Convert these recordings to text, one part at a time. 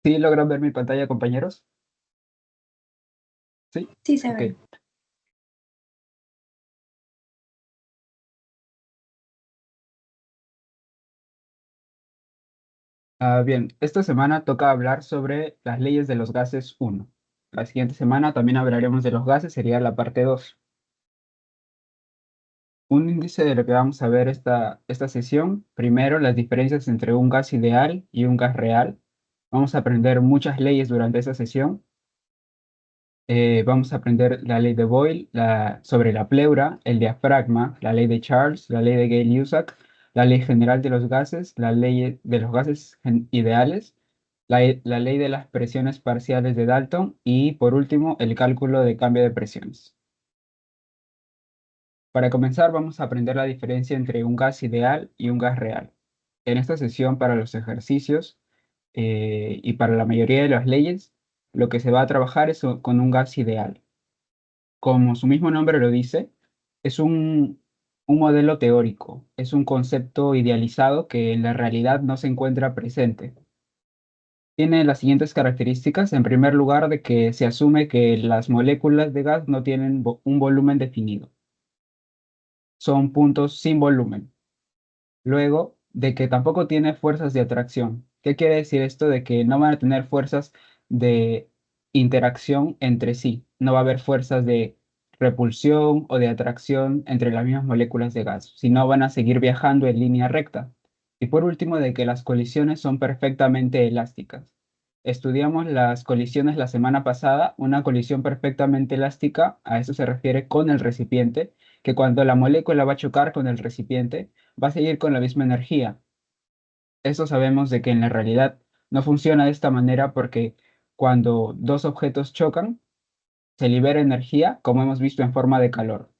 ¿Sí logran ver mi pantalla, compañeros? ¿Sí? Sí se Ok. ve. Bien, esta semana toca hablar sobre las leyes de los gases 1. La siguiente semana también hablaremos de los gases, sería la parte 2. Un índice de lo que vamos a ver esta sesión. Primero, las diferencias entre un gas ideal y un gas real. Vamos a aprender muchas leyes durante esta sesión. Vamos a aprender la ley de Boyle, sobre la pleura, el diafragma, la ley de Charles, la ley de Gay-Lussac, la ley general de los gases, la ley de los gases ideales, la ley de las presiones parciales de Dalton y, por último, el cálculo de cambio de presiones. Para comenzar, vamos a aprender la diferencia entre un gas ideal y un gas real. En esta sesión, para los ejercicios y para la mayoría de las leyes, lo que se va a trabajar es con un gas ideal. Como su mismo nombre lo dice, es un modelo teórico, es un concepto idealizado que en la realidad no se encuentra presente. Tiene las siguientes características. En primer lugar, de que se asume que las moléculas de gas no tienen un volumen definido. Son puntos sin volumen. Luego, de que tampoco tiene fuerzas de atracción. ¿Qué quiere decir esto? De que no van a tener fuerzas de interacción entre sí. No va a haber fuerzas de repulsión o de atracción entre las mismas moléculas de gas, sino van a seguir viajando en línea recta. Y por último, de que las colisiones son perfectamente elásticas. Estudiamos las colisiones la semana pasada. Una colisión perfectamente elástica, a eso se refiere con el recipiente, que cuando la molécula va a chocar con el recipiente, va a seguir con la misma energía. Eso sabemos de que en la realidad no funciona de esta manera porque cuando dos objetos chocan, se libera energía, como hemos visto en forma de calor.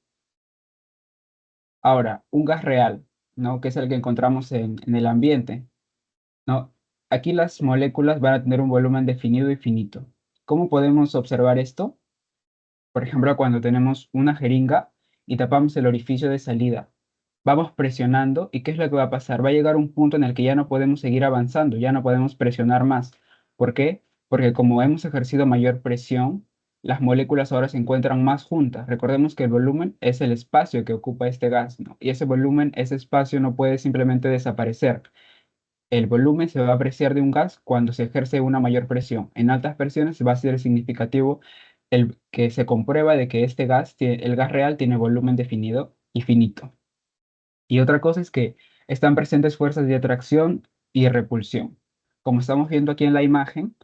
Ahora, un gas real, ¿no? Que es el que encontramos en el ambiente, ¿no? Aquí las moléculas van a tener un volumen definido y finito. ¿Cómo podemos observar esto? Por ejemplo, cuando tenemos una jeringa y tapamos el orificio de salida, vamos presionando y ¿qué es lo que va a pasar? Va a llegar un punto en el que ya no podemos seguir avanzando, ya no podemos presionar más. ¿Por qué? Porque como hemos ejercido mayor presión, las moléculas ahora se encuentran más juntas. Recordemos que el volumen es el espacio que ocupa este gas, ¿no? Y ese volumen, ese espacio no puede simplemente desaparecer. El volumen se va a apreciar de un gas cuando se ejerce una mayor presión. En altas presiones va a ser significativo el que se comprueba de que este gas, el gas real, tiene volumen definido y finito. Y otra cosa es que están presentes fuerzas de atracción y repulsión. Como estamos viendo aquí en la imagen,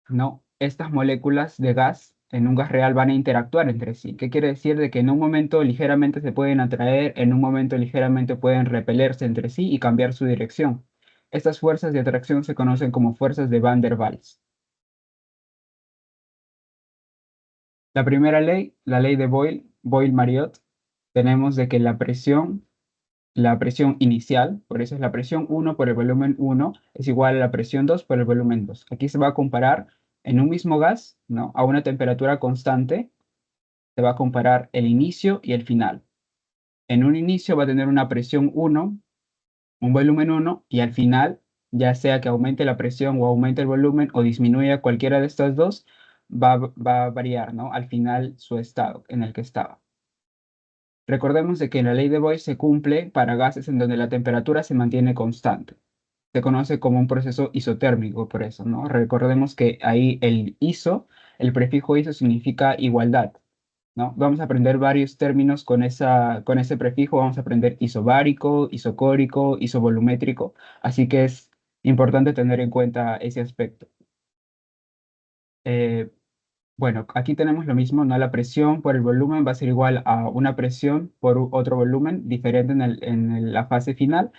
¿no? Estas moléculas de gas en un gas real van a interactuar entre sí. ¿Qué quiere decir? De que en un momento ligeramente se pueden atraer, en un momento ligeramente pueden repelerse entre sí y cambiar su dirección. Estas fuerzas de atracción se conocen como fuerzas de Van der Waals. La primera ley, la ley de Boyle, Boyle-Mariotte, tenemos de que la presión inicial, por eso es la presión 1 por el volumen 1, es igual a la presión 2 por el volumen 2. Aquí se va a comparar en un mismo gas, ¿no? A una temperatura constante, se va a comparar el inicio y el final. En un inicio va a tener una presión 1, un volumen 1, y al final, ya sea que aumente la presión o aumente el volumen o disminuya cualquiera de estas dos, va a variar, ¿no? Al final su estado en el que estaba. Recordemos de que la ley de Boyle se cumple para gases en donde la temperatura se mantiene constante. Se conoce como un proceso isotérmico, por eso, ¿no? Recordemos que ahí el iso, el prefijo iso significa igualdad, ¿no? Vamos a aprender varios términos con ese prefijo. Vamos a aprender isobárico, isocórico, isovolumétrico. Así que es importante tener en cuenta ese aspecto. Eh, bueno, aquí tenemos lo mismo, ¿no? La presión por el volumen va a ser igual a una presión por otro volumen diferente la fase final.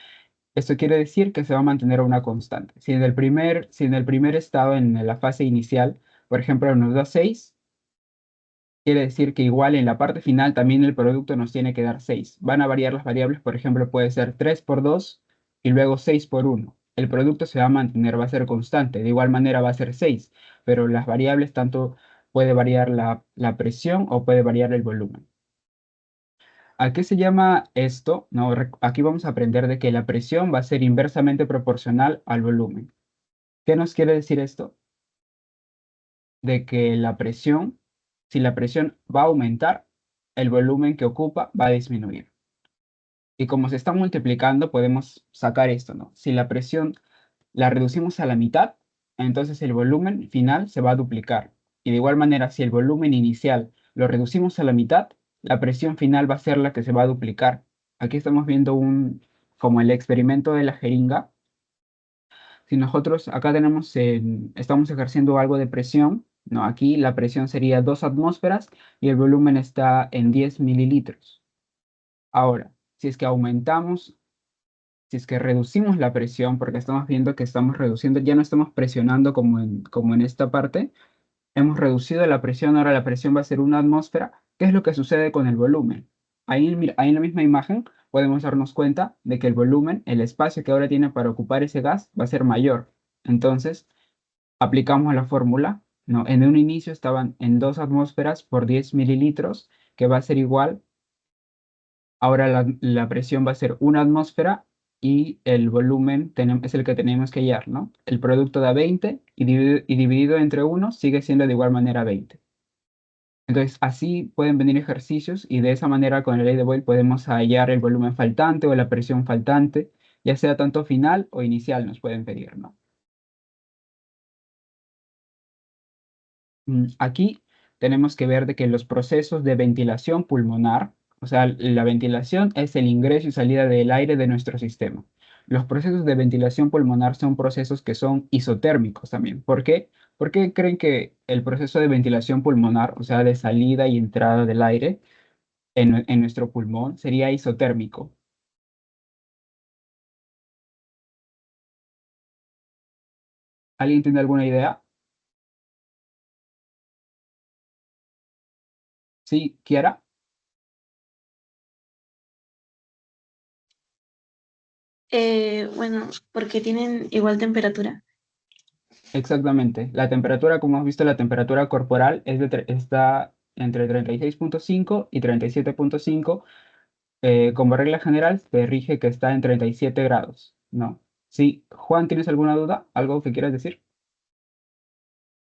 Esto quiere decir que se va a mantener una constante. Si en el primer estado, en la fase inicial, por ejemplo, nos da 6, quiere decir que igual en la parte final también el producto nos tiene que dar 6. Van a variar las variables, por ejemplo, puede ser 3 por 2 y luego 6 por 1. El producto se va a mantener, va a ser constante. De igual manera va a ser 6, pero las variables tanto puede variar la presión o puede variar el volumen. ¿A qué se llama esto? No, aquí vamos a aprender de que la presión va a ser inversamente proporcional al volumen. ¿Qué nos quiere decir esto? de que si la presión va a aumentar, el volumen que ocupa va a disminuir. Y como se está multiplicando, podemos sacar esto, ¿no? Si la presión la reducimos a la mitad, entonces el volumen final se va a duplicar. Y de igual manera, si el volumen inicial lo reducimos a la mitad, la presión final va a ser la que se va a duplicar. Aquí estamos viendo como el experimento de la jeringa. Si nosotros acá estamos ejerciendo algo de presión, ¿no? Aquí la presión sería 2 atmósferas y el volumen está en 10 mililitros. Ahora, si es que aumentamos si es que reducimos la presión, porque estamos viendo que estamos reduciendo, ya no estamos presionando como en esta parte, hemos reducido la presión, ahora la presión va a ser 1 atmósfera. ¿Qué es lo que sucede con el volumen? Ahí en la misma imagen podemos darnos cuenta de que el volumen, el espacio que ahora tiene para ocupar ese gas, va a ser mayor. Entonces, aplicamos la fórmula, ¿no? En un inicio estaban en 2 atmósferas por 10 mililitros, que va a ser igual. Ahora la presión va a ser 1 atmósfera y el volumen es el que tenemos que hallar, ¿no? El producto da 20 y dividido entre 1 sigue siendo de igual manera 20. Entonces, así pueden venir ejercicios y de esa manera con la ley de Boyle podemos hallar el volumen faltante o la presión faltante, ya sea tanto final o inicial nos pueden pedir, ¿no? Aquí tenemos que ver de que los procesos de ventilación pulmonar, o sea, la ventilación es el ingreso y salida del aire de nuestro sistema. Los procesos de ventilación pulmonar son procesos que son isotérmicos también. ¿Por qué? ¿Por qué creen que el proceso de ventilación pulmonar, o sea, de salida y entrada del aire en nuestro pulmón, sería isotérmico? ¿Alguien tiene alguna idea? Sí, Kiara. Bueno, porque tienen igual temperatura. Exactamente. La temperatura, como hemos visto, la temperatura corporal está entre 36,5 y 37,5. Como regla general, se rige que está en 37 grados. No. Sí, Juan, ¿tienes alguna duda? ¿Algo que quieras decir?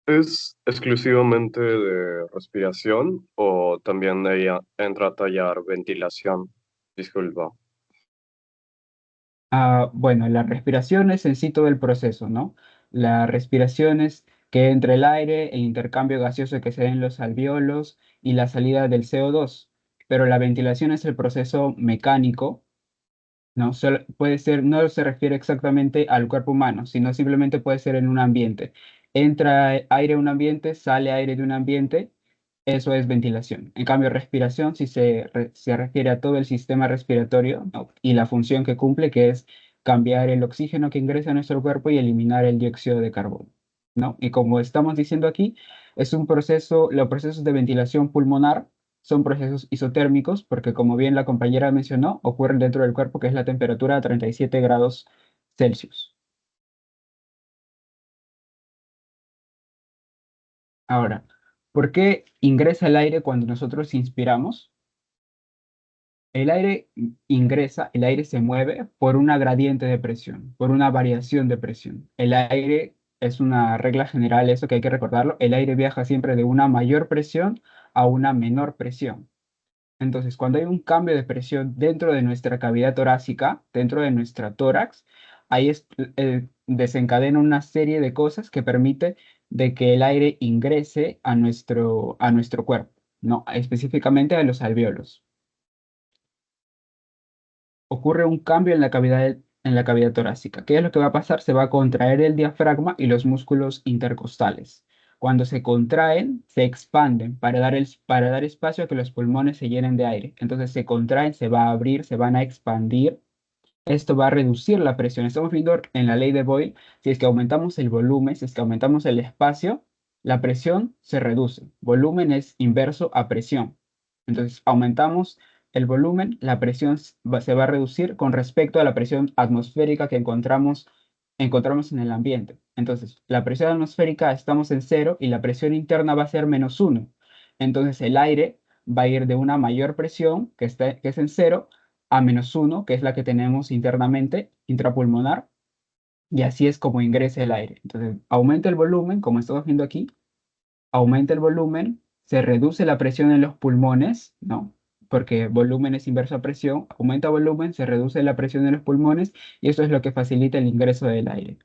¿Es exclusivamente de respiración o también de ahí entra a tallar ventilación? Disculpa. Bueno, la respiración es en sí todo el proceso, ¿no? La respiración es que entre el aire, el intercambio gaseoso que se da en los alvéolos y la salida del CO2. Pero la ventilación es el proceso mecánico. No, puede ser, no se refiere exactamente al cuerpo humano, sino simplemente puede ser en un ambiente. Entra aire a un ambiente, sale aire de un ambiente, eso es ventilación. En cambio, respiración si se refiere a todo el sistema respiratorio, ¿no? Y la función que cumple, que es cambiar el oxígeno que ingresa a nuestro cuerpo y eliminar el dióxido de carbono, ¿no? Y como estamos diciendo aquí, es un proceso, los procesos de ventilación pulmonar son procesos isotérmicos porque, como bien la compañera mencionó, ocurren dentro del cuerpo, que es la temperatura a 37 grados Celsius. Ahora, ¿por qué ingresa el aire cuando nosotros inspiramos? El aire ingresa, el aire se mueve por una gradiente de presión, por una variación de presión. El aire es una regla general, eso que hay que recordarlo. El aire viaja siempre de una mayor presión a una menor presión. Entonces, cuando hay un cambio de presión dentro de nuestra cavidad torácica, dentro de nuestra tórax, ahí desencadena una serie de cosas que permite de que el aire ingrese a nuestro cuerpo, no, específicamente a los alvéolos. Ocurre un cambio en la cavidad torácica. ¿Qué es lo que va a pasar? Se va a contraer el diafragma y los músculos intercostales. Cuando se contraen, se expanden para dar espacio a que los pulmones se llenen de aire. Entonces se contraen, se va a abrir, se van a expandir. Esto va a reducir la presión. Estamos viendo en la ley de Boyle, si es que aumentamos el volumen, si es que aumentamos el espacio, la presión se reduce. Volumen es inverso a presión. Entonces, aumentamos el volumen, la presión se va a reducir con respecto a la presión atmosférica que encontramos en el ambiente. Entonces, la presión atmosférica estamos en cero y la presión interna va a ser -1. Entonces, el aire va a ir de una mayor presión, que es en cero, a -1, que es la que tenemos internamente, intrapulmonar, y así es como ingresa el aire. Entonces, aumenta el volumen, como estamos viendo aquí, aumenta el volumen, se reduce la presión en los pulmones, ¿no? Porque volumen es inverso a presión, aumenta volumen, se reduce la presión en los pulmones y eso es lo que facilita el ingreso del aire.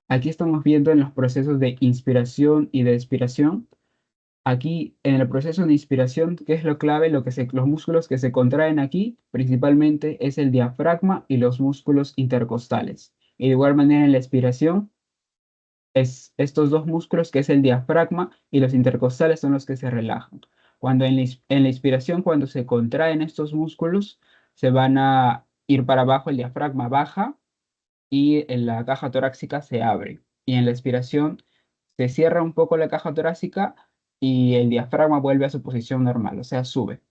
Aquí estamos viendo en los procesos de inspiración y de expiración. Aquí en el proceso de inspiración, ¿qué es lo clave? Los músculos que se contraen aquí principalmente es el diafragma y los músculos intercostales. Y de igual manera en la expiración es estos dos músculos que es el diafragma y los intercostales son los que se relajan. Cuando en la inspiración, cuando se contraen estos músculos, se van a ir para abajo, el diafragma baja y en la caja torácica se abre. Y en la expiración se cierra un poco la caja torácica y el diafragma vuelve a su posición normal, o sea, sube.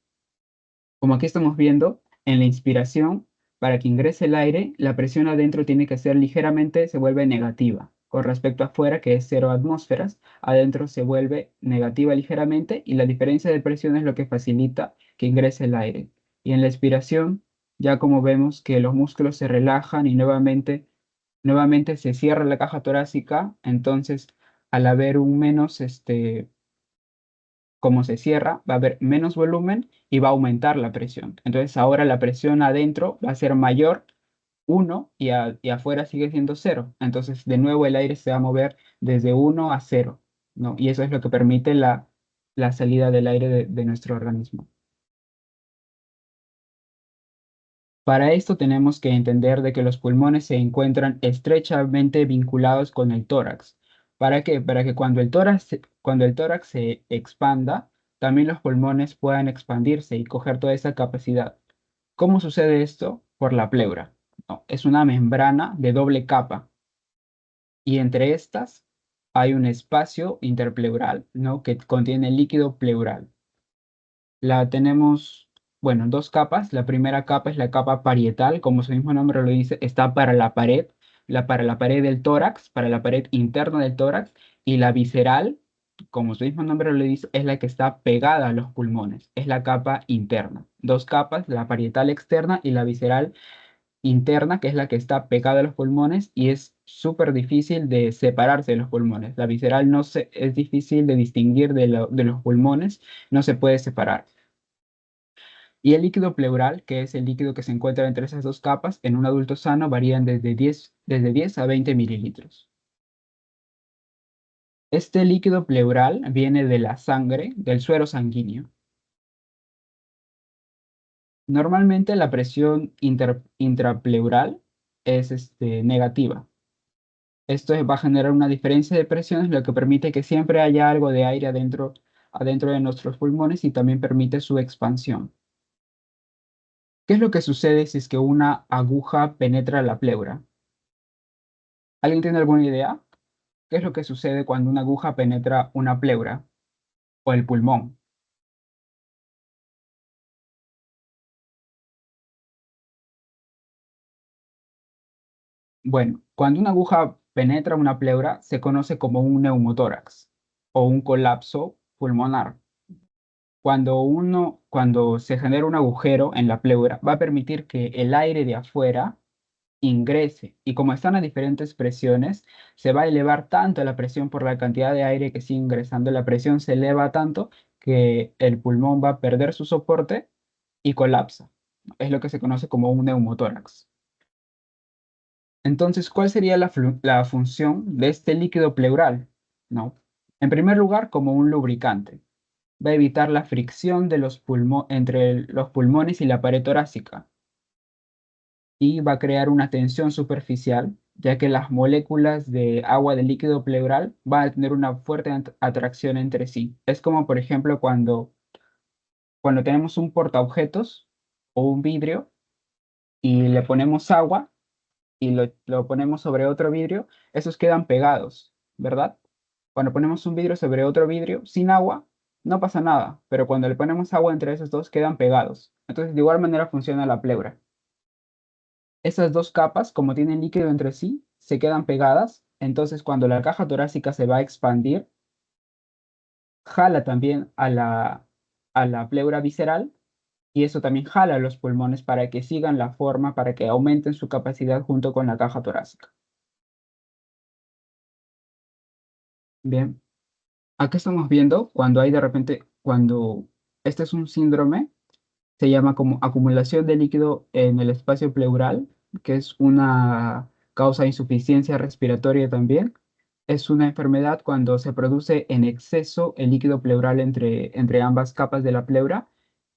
Como aquí estamos viendo, en la inspiración, para que ingrese el aire, la presión adentro tiene que ser ligeramente, se vuelve negativa. Con respecto a afuera, que es 0 atmósferas, adentro se vuelve negativa ligeramente y la diferencia de presión es lo que facilita que ingrese el aire. Y en la expiración, ya como vemos que los músculos se relajan y nuevamente se cierra la caja torácica, entonces al haber un menos, como se cierra, va a haber menos volumen y va a aumentar la presión. Entonces ahora la presión adentro va a ser mayor, 1, y afuera sigue siendo 0. Entonces de nuevo el aire se va a mover desde 1 a 0, ¿no? Y eso es lo que permite la salida del aire de nuestro organismo. Para esto tenemos que entender de que los pulmones se encuentran estrechamente vinculados con el tórax. ¿Para qué? Para que cuando el tórax se expanda, también los pulmones puedan expandirse y coger toda esa capacidad. ¿Cómo sucede esto? Por la pleura, ¿no? Es una membrana de doble capa y entre estas hay un espacio interpleural, ¿no? Que contiene líquido pleural. La tenemos, bueno, en dos capas. La primera capa es la capa parietal, como su mismo nombre lo dice, está para la pared, para la pared del tórax, para la pared interna del tórax, y la visceral, como su mismo nombre lo dice, es la que está pegada a los pulmones, es la capa interna. Dos capas, la parietal externa y la visceral interna, que es la que está pegada a los pulmones y es súper difícil de separarse de los pulmones. La visceral no se, es difícil de distinguir de los pulmones, no se puede separar. Y el líquido pleural, que es el líquido que se encuentra entre esas dos capas, en un adulto sano varían desde 10 a 20 mililitros. Este líquido pleural viene de la sangre, del suero sanguíneo. Normalmente la presión intrapleural es negativa. Va a generar una diferencia de presiones, lo que permite que siempre haya algo de aire adentro de nuestros pulmones y también permite su expansión. ¿Qué es lo que sucede si es que una aguja penetra la pleura? ¿Alguien tiene alguna idea? ¿Qué es lo que sucede cuando una aguja penetra una pleura o el pulmón? Bueno, cuando una aguja penetra una pleura se conoce como un neumotórax o un colapso pulmonar. Cuando se genera un agujero en la pleura, va a permitir que el aire de afuera ingrese y como están a diferentes presiones, se va a elevar tanto la presión por la cantidad de aire que sigue ingresando. La presión se eleva tanto que el pulmón va a perder su soporte y colapsa. Es lo que se conoce como un neumotórax. Entonces, ¿cuál sería la función de este líquido pleural? ¿No? En primer lugar, como un lubricante. Va a evitar la fricción entre los pulmones y la pared torácica y va a crear una tensión superficial, ya que las moléculas de agua del líquido pleural van a tener una fuerte atracción entre sí. Es como, por ejemplo, cuando tenemos un portaobjetos o un vidrio y le ponemos agua y lo ponemos sobre otro vidrio, esos quedan pegados, ¿verdad? Cuando ponemos un vidrio sobre otro vidrio sin agua, no pasa nada, pero cuando le ponemos agua entre esos dos quedan pegados. Entonces, de igual manera funciona la pleura. Esas dos capas, como tienen líquido entre sí, se quedan pegadas. Entonces, cuando la caja torácica se va a expandir, jala también a la pleura visceral y eso también jala a los pulmones para que sigan la forma, para que aumenten su capacidad junto con la caja torácica. Bien. Acá estamos viendo cuando hay de repente, cuando este es un síndrome, se llama como acumulación de líquido en el espacio pleural, que es una causa de insuficiencia respiratoria también. Es una enfermedad cuando se produce en exceso el líquido pleural entre ambas capas de la pleura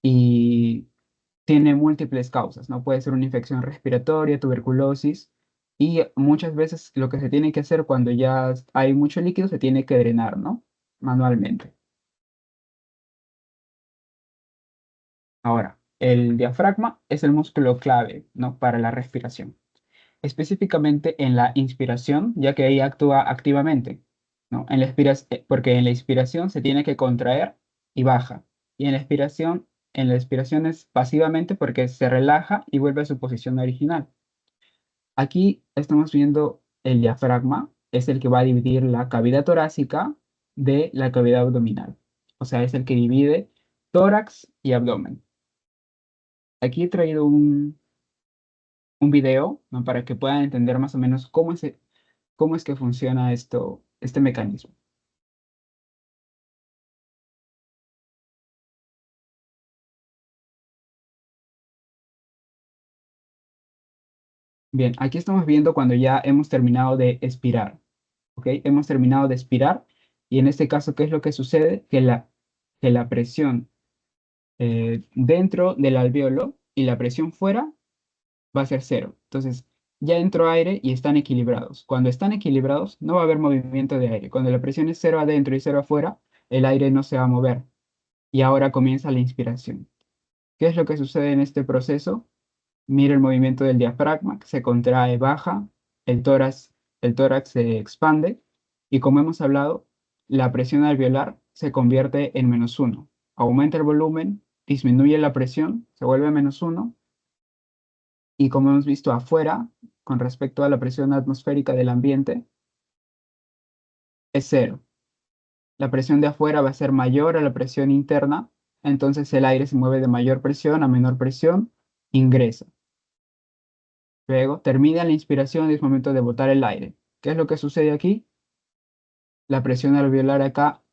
y tiene múltiples causas, ¿no? Puede ser una infección respiratoria, tuberculosis, y muchas veces lo que se tiene que hacer cuando ya hay mucho líquido, se tiene que drenar, ¿no? Manualmente. Ahora, el diafragma es el músculo clave, ¿no? Para la respiración, específicamente en la inspiración, ya que ahí actúa activamente, ¿no? Porque en la inspiración se tiene que contraer y baja, y en la expiración es pasivamente porque se relaja y vuelve a su posición original. Aquí estamos viendo el diafragma, es el que va a dividir la cavidad torácica de la cavidad abdominal, o sea, es el que divide tórax y abdomen. Aquí he traído un video, ¿no? Para que puedan entender más o menos cómo es que funciona este mecanismo. Bien, aquí estamos viendo cuando ya hemos terminado de expirar, ¿ok? Hemos terminado de expirar y en este caso, ¿qué es lo que sucede? Que la presión dentro del alvéolo y la presión fuera va a ser cero. Entonces, ya entró aire y están equilibrados. Cuando están equilibrados, no va a haber movimiento de aire. Cuando la presión es cero adentro y cero afuera, el aire no se va a mover. Y ahora comienza la inspiración. ¿Qué es lo que sucede en este proceso? Mira el movimiento del diafragma, que se contrae, baja, el tórax se expande y como hemos hablado, la presión alveolar se convierte en -1. Aumenta el volumen, disminuye la presión, se vuelve -1 y como hemos visto afuera, con respecto a la presión atmosférica del ambiente, es cero. La presión de afuera va a ser mayor a la presión interna, entonces el aire se mueve de mayor presión a menor presión, ingresa. Luego termina la inspiración y es momento de botar el aire. ¿Qué es lo que sucede aquí? La presión alveolar acá,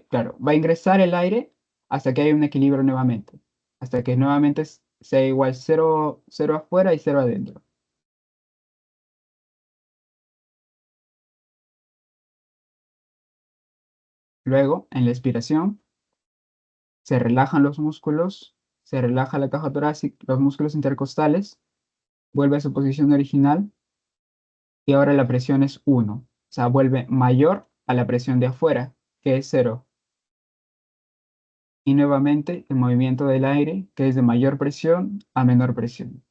claro, va a ingresar el aire hasta que haya un equilibrio nuevamente. Hasta que nuevamente sea igual cero, cero afuera y cero adentro. Luego, en la expiración, se relajan los músculos, se relaja la caja torácica, los músculos intercostales, vuelve a su posición original y ahora la presión es 1. O sea, vuelve mayor a la presión de afuera, que es cero. Y nuevamente el movimiento del aire, que es de mayor presión a menor presión,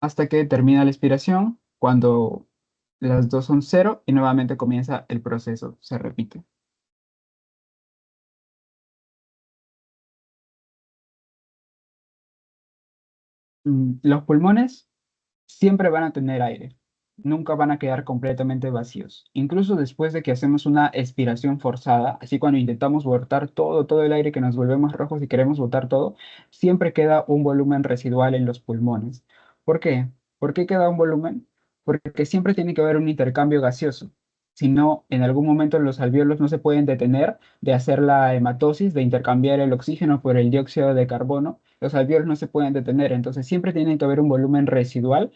hasta que termina la expiración, cuando las dos son cero y nuevamente comienza el proceso, se repite. Los pulmones siempre van a tener aire, nunca van a quedar completamente vacíos. Incluso después de que hacemos una expiración forzada, así cuando intentamos botar todo el aire que nos volvemos rojos y queremos botar todo, siempre queda un volumen residual en los pulmones. ¿Por qué? ¿Por qué queda un volumen? Porque siempre tiene que haber un intercambio gaseoso. Si no, en algún momento los alvéolos no se pueden detener de hacer la hematosis, de intercambiar el oxígeno por el dióxido de carbono. Los alvéolos no se pueden detener, entonces siempre tiene que haber un volumen residual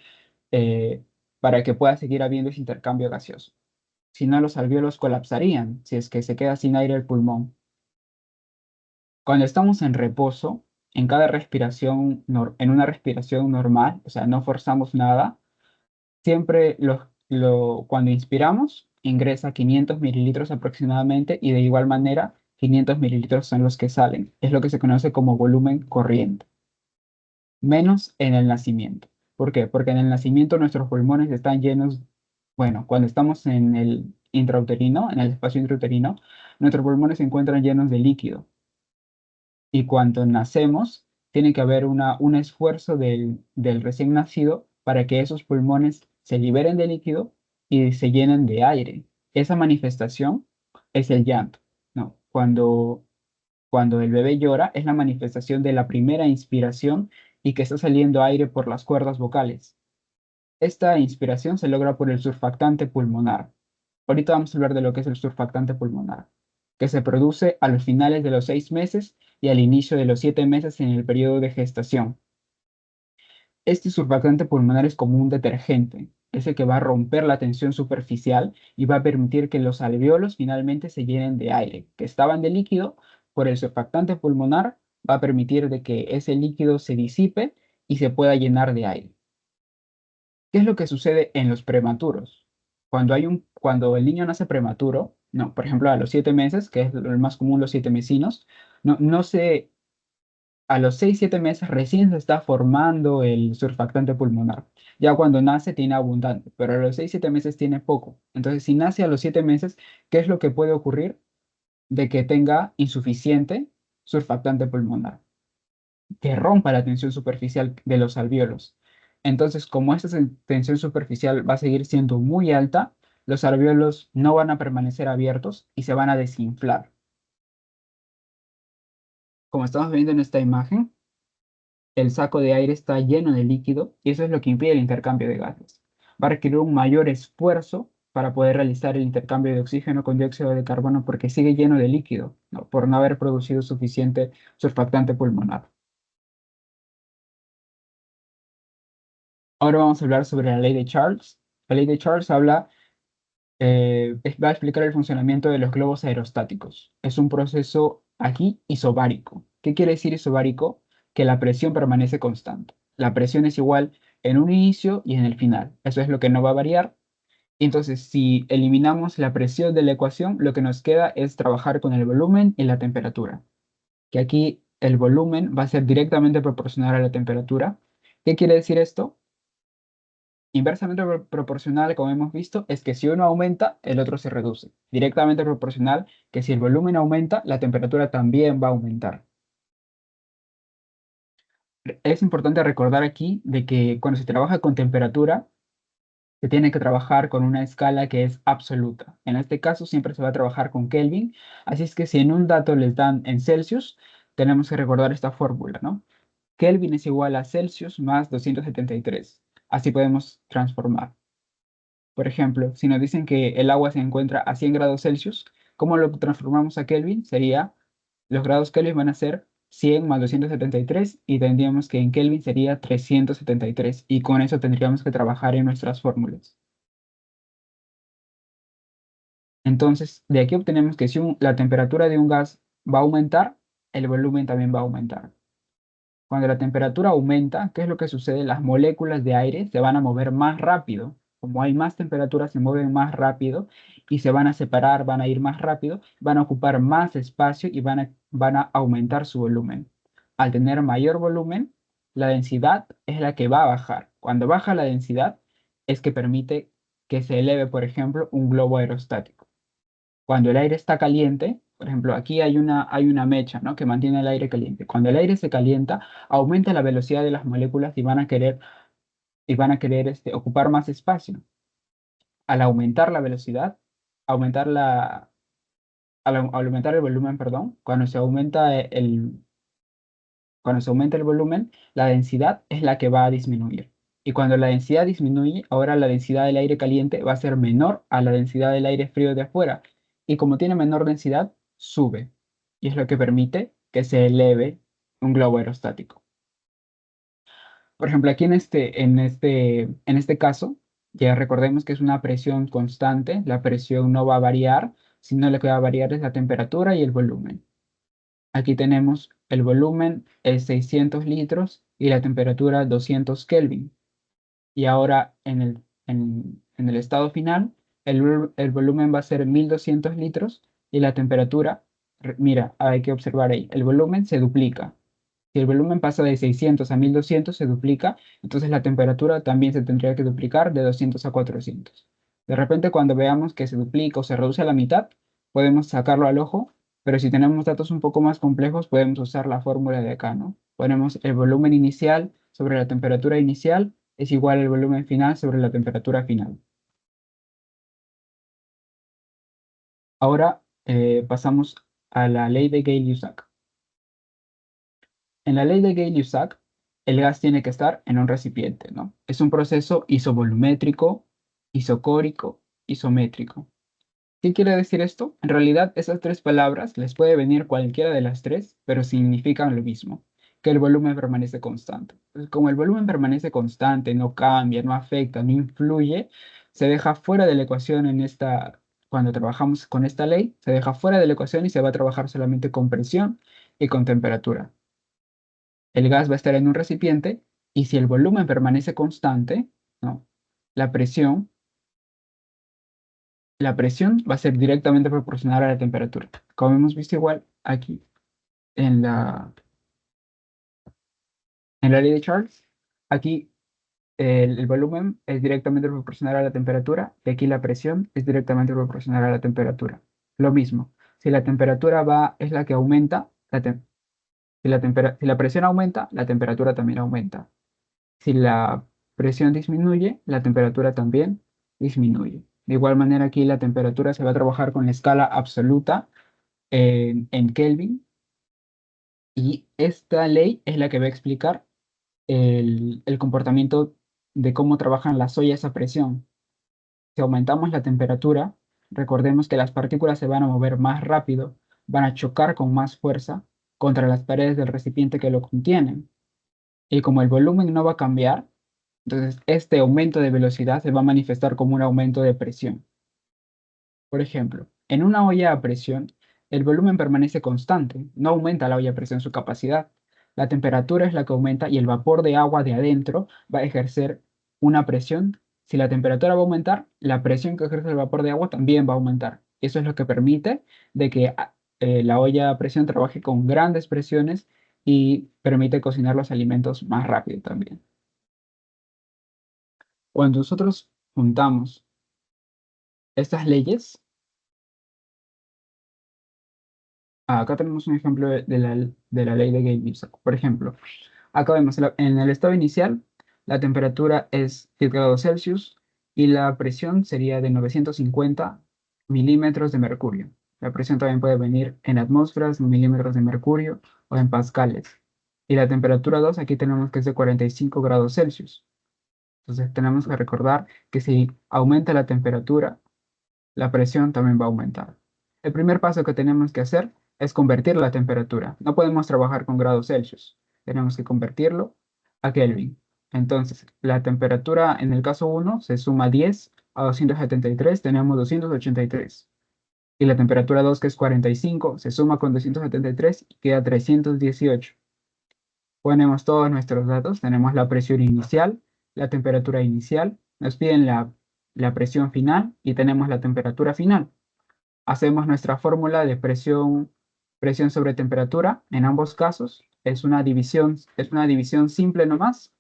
eh, para que pueda seguir habiendo ese intercambio gaseoso. Si no, los alvéolos colapsarían si es que se queda sin aire el pulmón. Cuando estamos en reposo, en cada respiración, en una respiración normal, o sea, no forzamos nada, siempre cuando inspiramos, ingresa 500 mililitros aproximadamente y de igual manera 500 mililitros son los que salen. Es lo que se conoce como volumen corriente, menos en el nacimiento. ¿Por qué? Porque en el nacimiento nuestros pulmones están llenos, bueno, cuando estamos en el intrauterino, en el espacio intrauterino, nuestros pulmones se encuentran llenos de líquido. Y cuando nacemos, tiene que haber un esfuerzo del recién nacido para que esos pulmones se liberen de líquido y se llenen de aire. Esa manifestación es el llanto, ¿no? Cuando el bebé llora, es la manifestación de la primera inspiración y que está saliendo aire por las cuerdas vocales. Esta inspiración se logra por el surfactante pulmonar. Ahorita vamos a hablar de lo que es el surfactante pulmonar, que se produce a los finales de los 6 meses y al inicio de los 7 meses en el periodo de gestación. Este surfactante pulmonar es como un detergente, es el que va a romper la tensión superficial y va a permitir que los alveolos finalmente se llenen de aire, que estaban de líquido. Por el surfactante pulmonar va a permitir de que ese líquido se disipe y se pueda llenar de aire. ¿Qué es lo que sucede en los prematuros? Cuando el niño nace prematuro, no, por ejemplo, a los 7 meses, que es lo más común, los 7 mesinos, no se a los 6, 7 meses recién se está formando el surfactante pulmonar. Ya cuando nace tiene abundante, pero a los 6, 7 meses tiene poco. Entonces, si nace a los 7 meses, ¿qué es lo que puede ocurrir? De que tenga insuficiente surfactante pulmonar, que rompa la tensión superficial de los alvéolos. Entonces, como esta tensión superficial va a seguir siendo muy alta, los alvéolos no van a permanecer abiertos y se van a desinflar. Como estamos viendo en esta imagen, el saco de aire está lleno de líquido y eso es lo que impide el intercambio de gases. Va a requerir un mayor esfuerzo para poder realizar el intercambio de oxígeno con dióxido de carbono porque sigue lleno de líquido, ¿no? Por no haber producido suficiente surfactante pulmonar. Ahora vamos a hablar sobre la ley de Charles. La ley de Charles va a explicar el funcionamiento de los globos aerostáticos. Es un proceso aquí isobárico. ¿Qué quiere decir isobárico? Que la presión permanece constante. La presión es igual en un inicio y en el final. Eso es lo que no va a variar. Entonces, si eliminamos la presión de la ecuación, lo que nos queda es trabajar con el volumen y la temperatura. Que aquí el volumen va a ser directamente proporcional a la temperatura. ¿Qué quiere decir esto? Inversamente proporcional, como hemos visto, es que si uno aumenta, el otro se reduce. Directamente proporcional, que si el volumen aumenta, la temperatura también va a aumentar. Es importante recordar aquí de que cuando se trabaja con temperatura, se tiene que trabajar con una escala que es absoluta. En este caso, siempre se va a trabajar con Kelvin. Así es que si en un dato les dan en Celsius, tenemos que recordar esta fórmula, ¿no? Kelvin es igual a Celsius más 273. Así podemos transformar. Por ejemplo, si nos dicen que el agua se encuentra a 100 grados Celsius, ¿cómo lo transformamos a Kelvin? Sería, los grados Kelvin van a ser 100 más 273 y tendríamos que en Kelvin sería 373 y con eso tendríamos que trabajar en nuestras fórmulas. Entonces, de aquí obtenemos que si la temperatura de un gas va a aumentar, el volumen también va a aumentar. Cuando la temperatura aumenta, ¿qué es lo que sucede? Las moléculas de aire se van a mover más rápido. Como hay más temperatura, se mueven más rápido y se van a separar, van a ir más rápido, van a ocupar más espacio y van a aumentar su volumen. Al tener mayor volumen, la densidad es la que va a bajar. Cuando baja la densidad, es que permite que se eleve, por ejemplo, un globo aerostático. Cuando el aire está caliente, por ejemplo, aquí hay una mecha, ¿no? que mantiene el aire caliente. Cuando el aire se calienta, aumenta la velocidad de las moléculas y van a querer ocupar más espacio. Al aumentar la velocidad, aumentar la, al aumentar el volumen, perdón, cuando se aumenta el volumen, la densidad es la que va a disminuir. Y cuando la densidad disminuye, ahora la densidad del aire caliente va a ser menor a la densidad del aire frío de afuera. Y como tiene menor densidad, sube. Y es lo que permite que se eleve un globo aerostático. Por ejemplo, aquí en este caso, ya recordemos que es una presión constante. La presión no va a variar, sino lo que va a variar es la temperatura y el volumen. Aquí tenemos el volumen es 600 litros y la temperatura 200 Kelvin. Y ahora en el estado final, el volumen va a ser 1200 litros y la temperatura, mira, hay que observar ahí, el volumen se duplica. Si el volumen pasa de 600 a 1200, se duplica, entonces la temperatura también se tendría que duplicar de 200 a 400. De repente, cuando veamos que se duplica o se reduce a la mitad, podemos sacarlo al ojo, pero si tenemos datos un poco más complejos, podemos usar la fórmula de acá, ¿no? Ponemos el volumen inicial sobre la temperatura inicial es igual al volumen final sobre la temperatura final. Ahora pasamos a la ley de Gay-Lussac. En la ley de Gay-Lussac, el gas tiene que estar en un recipiente, ¿no? Es un proceso isovolumétrico, isocórico, isométrico. ¿Qué quiere decir esto? En realidad, esas tres palabras les puede venir cualquiera de las tres, pero significan lo mismo, que el volumen permanece constante. Entonces, como el volumen permanece constante, no cambia, no afecta, no influye, se deja fuera de la ecuación cuando trabajamos con esta ley, se deja fuera de la ecuación y se va a trabajar solamente con presión y con temperatura. El gas va a estar en un recipiente y si el volumen permanece constante, ¿no? La presión la presión va a ser directamente proporcional a la temperatura. Como hemos visto igual aquí en la ley de Charles, aquí el volumen es directamente proporcional a la temperatura y aquí la presión es directamente proporcional a la temperatura. Lo mismo, si la temperatura es la que aumenta, si la presión aumenta, la temperatura también aumenta. Si la presión disminuye, la temperatura también disminuye. De igual manera aquí la temperatura se va a trabajar con la escala absoluta en Kelvin. Y esta ley es la que va a explicar el comportamiento de cómo trabajan las ollas a presión. Si aumentamos la temperatura, recordemos que las partículas se van a mover más rápido, van a chocar con más fuerza contra las paredes del recipiente que lo contienen. Y como el volumen no va a cambiar, entonces este aumento de velocidad se va a manifestar como un aumento de presión. Por ejemplo, en una olla a presión, el volumen permanece constante, no aumenta la olla a presión su capacidad. La temperatura es la que aumenta y el vapor de agua de adentro va a ejercer una presión. Si la temperatura va a aumentar, la presión que ejerce el vapor de agua también va a aumentar. Eso es lo que permite de que la olla a presión trabaje con grandes presiones y permite cocinar los alimentos más rápido también. Cuando nosotros juntamos estas leyes, acá tenemos un ejemplo de la ley de Gay-Lussac. Por ejemplo, acá vemos en el estado inicial, la temperatura es 10 grados Celsius y la presión sería de 950 milímetros de mercurio. La presión también puede venir en atmósferas, en milímetros de mercurio o en pascales. Y la temperatura 2 aquí tenemos que es de 45 grados Celsius. Entonces tenemos que recordar que si aumenta la temperatura, la presión también va a aumentar. El primer paso que tenemos que hacer es convertir la temperatura. No podemos trabajar con grados Celsius. Tenemos que convertirlo a Kelvin. Entonces, la temperatura en el caso 1 se suma 10 a 273, tenemos 283. Y la temperatura 2, que es 45, se suma con 273 y queda 318. Ponemos todos nuestros datos. Tenemos la presión inicial, la temperatura inicial. Nos piden la presión final y tenemos la temperatura final. Hacemos nuestra fórmula de presión sobre temperatura. En ambos casos es una división simple nomás.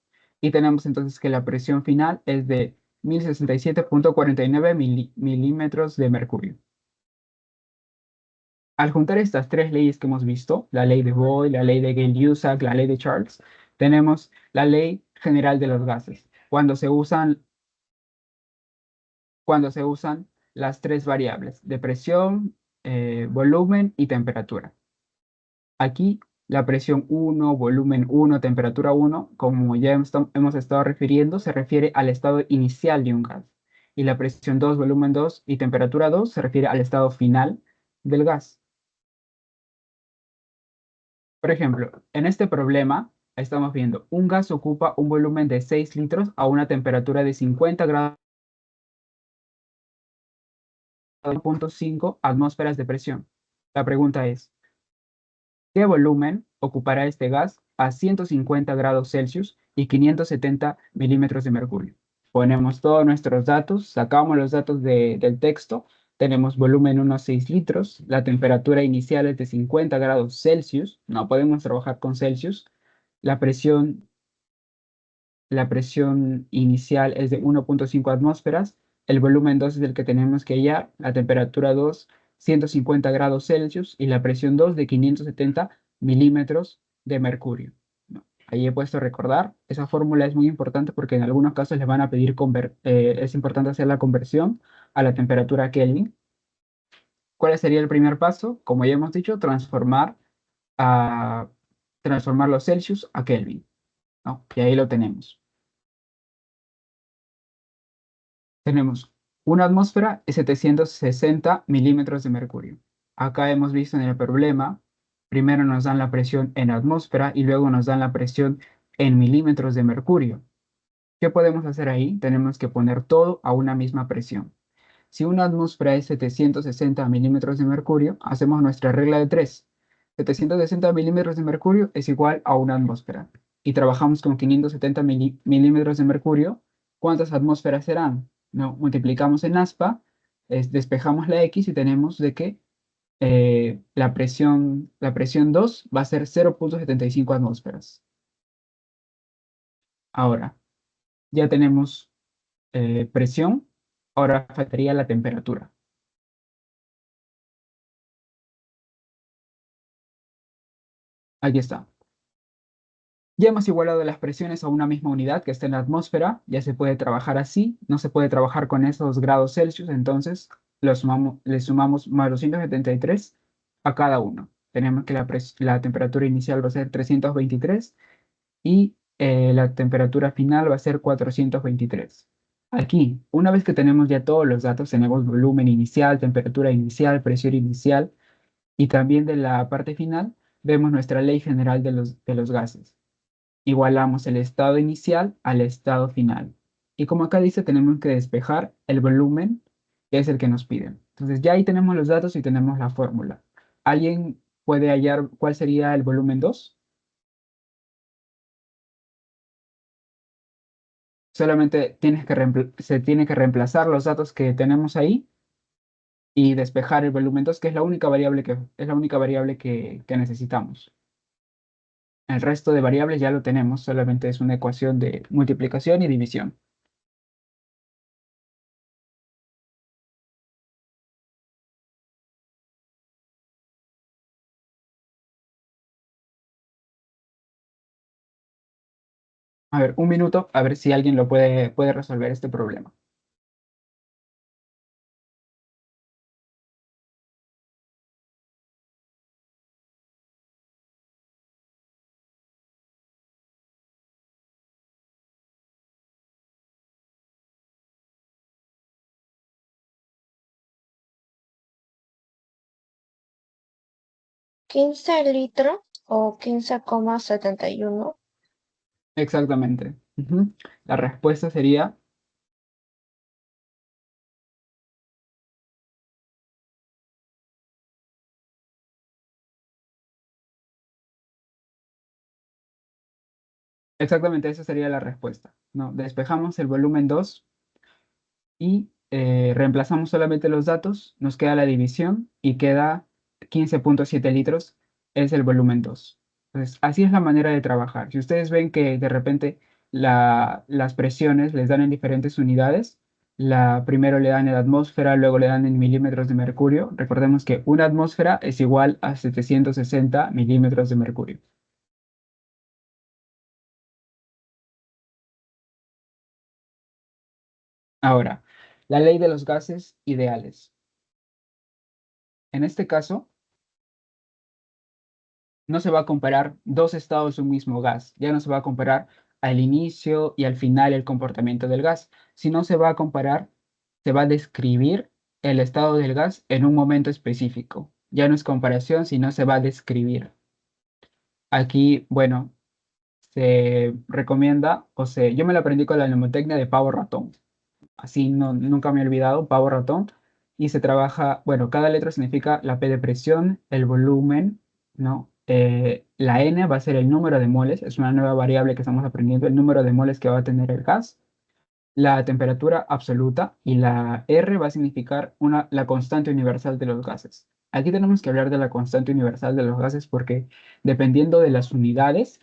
Y tenemos entonces que la presión final es de 1067,49 milímetros de mercurio. Al juntar estas tres leyes que hemos visto, la ley de Boyle, la ley de Gay-Lussac, la ley de Charles, tenemos la ley general de los gases. Cuando se usan las tres variables de presión, volumen y temperatura. Aquí la presión 1, volumen 1, temperatura 1, como ya hemos estado refiriendo, se refiere al estado inicial de un gas. Y la presión 2, volumen 2 y temperatura 2 se refiere al estado final del gas. Por ejemplo, en este problema estamos viendo un gas ocupa un volumen de 6 litros a una temperatura de 50 grados, 1.5 atmósferas de presión. La pregunta es, ¿qué volumen ocupará este gas a 150 grados Celsius y 570 milímetros de mercurio? Ponemos todos nuestros datos, sacamos los datos del texto, tenemos volumen 1 6 litros, la temperatura inicial es de 50 grados Celsius, no podemos trabajar con Celsius, la presión La presión inicial es de 1.5 atmósferas, el volumen 2 es el que tenemos que hallar, la temperatura 2, 150 grados Celsius y la presión 2 de 570 milímetros de mercurio. ¿No? Ahí he puesto recordar, esa fórmula es muy importante porque en algunos casos les van a pedir, es importante hacer la conversión a la temperatura Kelvin. ¿Cuál sería el primer paso? Como ya hemos dicho, a, transformar los Celsius a Kelvin, ¿no? Y ahí lo tenemos. Tenemos Una atmósfera es 760 milímetros de mercurio. Acá hemos visto en el problema, primero nos dan la presión en atmósfera y luego nos dan la presión en milímetros de mercurio. ¿Qué podemos hacer ahí? Tenemos que poner todo a una misma presión. Si una atmósfera es 760 milímetros de mercurio, hacemos nuestra regla de 3. 760 milímetros de mercurio es igual a una atmósfera. Y trabajamos con 570 milímetros de mercurio. ¿Cuántas atmósferas serán? No, multiplicamos en aspa, despejamos la X y tenemos de que la presión 2 va a ser 0,75 atmósferas. Ahora, ya tenemos presión, ahora faltaría la temperatura. Aquí está. Ya hemos igualado las presiones a una misma unidad que está en la atmósfera. Ya se puede trabajar así. No se puede trabajar con esos grados Celsius. Entonces le sumamos más 273 a cada uno. Tenemos que la temperatura inicial va a ser 323 y la temperatura final va a ser 423. Aquí, una vez que tenemos ya todos los datos, tenemos volumen inicial, temperatura inicial, presión inicial y también de la parte final, vemos nuestra ley general de los gases. Igualamos el estado inicial al estado final. Y como acá dice, tenemos que despejar el volumen, que es el que nos piden. Entonces ya ahí tenemos los datos y tenemos la fórmula. ¿Alguien puede hallar cuál sería el volumen 2? Solamente se tiene que reemplazar los datos que tenemos ahí y despejar el volumen 2, que es la única variable que necesitamos. El resto de variables ya lo tenemos, solamente es una ecuación de multiplicación y división. A ver, un minuto, a ver si alguien lo puede resolver este problema. ¿15 litros o 15,71? Exactamente. Ujú. La respuesta sería exactamente, esa sería la respuesta. No, despejamos el volumen 2 y reemplazamos solamente los datos, nos queda la división y queda 15,7 litros, es el volumen 2. Entonces, así es la manera de trabajar. Si ustedes ven que de repente las presiones les dan en diferentes unidades, primero le dan en atmósfera, luego le dan en milímetros de mercurio. Recordemos que una atmósfera es igual a 760 milímetros de mercurio. Ahora, la ley de los gases ideales. En este caso, no se va a comparar dos estados de un mismo gas, ya no se va a comparar al inicio y al final el comportamiento del gas, sino se va a comparar, se va a describir el estado del gas en un momento específico. Ya no es comparación, sino se va a describir. Aquí, bueno, se recomienda, yo me lo aprendí con la mnemotecnia de pavo ratón. Así no, nunca me he olvidado, pavo ratón. Y se trabaja, bueno, cada letra significa la P de presión, el volumen, ¿no? La N va a ser el número de moles, es una nueva variable que estamos aprendiendo, el número de moles que va a tener el gas, la temperatura absoluta y la R va a significar la constante universal de los gases. Aquí tenemos que hablar de la constante universal de los gases porque dependiendo de las unidades,